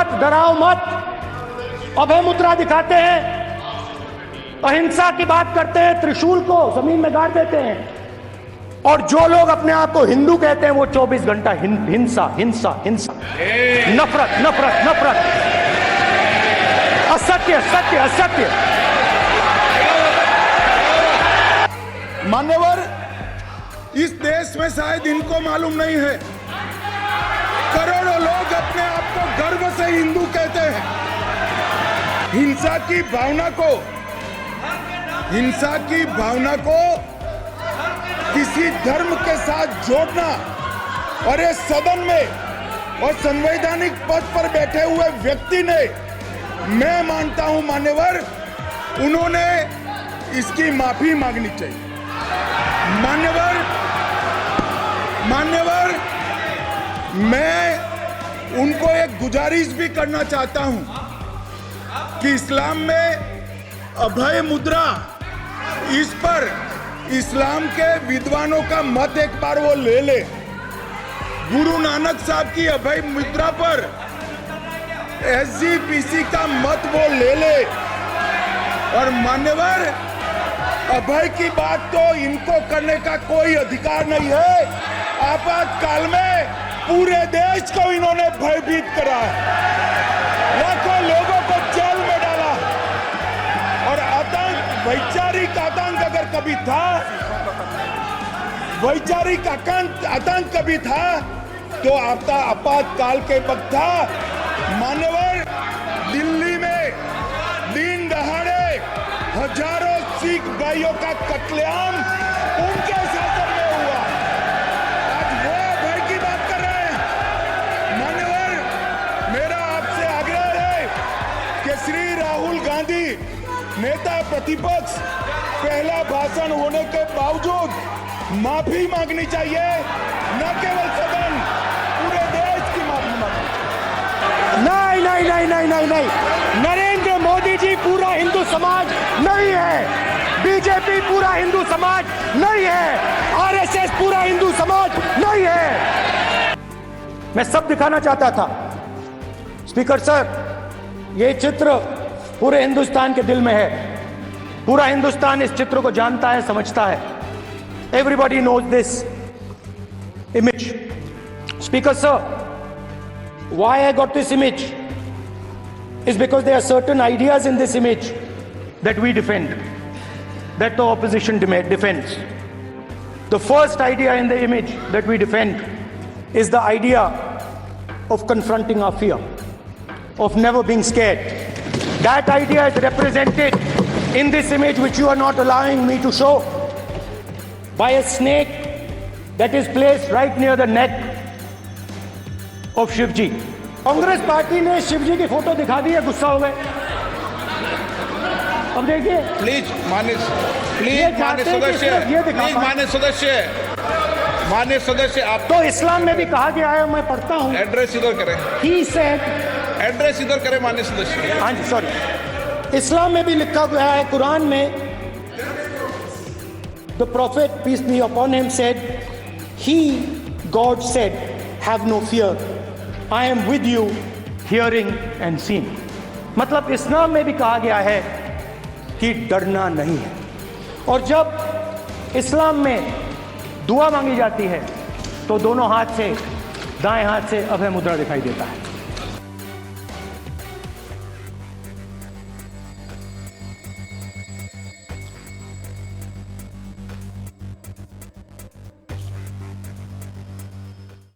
मत, डराओ मत, अभय मुद्रा दिखाते हैं, अहिंसा की बात करते हैं, त्रिशूल को जमीन में गाड़ देते हैं, और जो लोग अपने आप को हिंदू कहते हैं वो 24 घंटा हिंसा हिंसा हिंसा, नफरत नफरत नफरत, असत्य सत्य असत्य। मान्यवर, इस देश में शायद इनको मालूम नहीं है, करोड़ों लोग अपने आप को गर्व से हिंदू कहते हैं। हिंसा की भावना को किसी धर्म के साथ जोड़ना, और इस सदन में और संवैधानिक पद पर बैठे हुए व्यक्ति ने, मैं मानता हूं मान्यवर, उन्होंने इसकी माफी मांगनी चाहिए। मान्यवर, मैं उनको एक गुजारिश भी करना चाहता हूं कि इस्लाम में अभय मुद्रा, इस पर इस्लाम के विद्वानों का मत एक बार वो ले ले। गुरु नानक साहब की अभय मुद्रा पर SGPC का मत वो ले ले। और मान्यवर, अभय की बात तो इनको करने का कोई अधिकार नहीं है। आपातकाल में पूरे देश को इन्होंने भयभीत करा, लाखों लोगों को जेल में डाला, और आतंक, वैचारिक आतंक अगर कभी था, वैचारिक आतंक कभी था तो आपातकाल के वक्त था। मान्यवर, दिल्ली में दिन दहाड़े हजारों सिख भाइयों का कत्लेआम उनके शासन में हुआ। आज वो भय की बात कर रहे हैं। मान्यवर, मेरा आपसे आग्रह है कि श्री राहुल गांधी, नेता प्रतिपक्ष, पहला भाषण होने के बावजूद माफी मांगनी चाहिए, न केवल सदन, पूरे देश की माफी मांगनी चाहिए। नहीं, नरेंद्र मोदी जी पूरा हिंदू समाज नहीं है, बीजेपी पूरा हिंदू समाज नहीं है, आरएसएस पूरा हिंदू समाज नहीं है। मैं सब दिखाना चाहता था। स्पीकर सर, ये चित्र पूरे हिंदुस्तान के दिल में है, पूरा हिंदुस्तान इस चित्र को जानता है, समझता है। Everybody knows this image. Speaker sir, why I got this image is because there are certain ideas in this image that we defend, that the opposition defends. The first idea in the image that we defend is the idea of confronting our fear, of never being scared. That idea is represented in this image, which you are not allowing me to show, by a snake that is placed right near the neck of Shivji. Congress party ने शिवजी की photo दिखा दी है, गुस्सा हो गए। अब देखिए, please मान्य सदस्य, आप तो इस्लाम में भी कहा गया है, मैं पढ़ता हूँ। एड्रेस इधर करें। He said, एड्रेस इधर करें मान्य सदस्य। हाँ जी, सॉरी। इस्लाम में भी लिखा गया है, कुरान में, the prophet peace be upon him said, he, God said, have no fear, I am with you hearing and seeing। मतलब इस्लाम में भी कहा गया है कि डरना नहीं है। और जब इस्लाम में दुआ मांगी जाती है तो दोनों हाथ से, दाएं हाथ से अभय मुद्रा दिखाई देता है।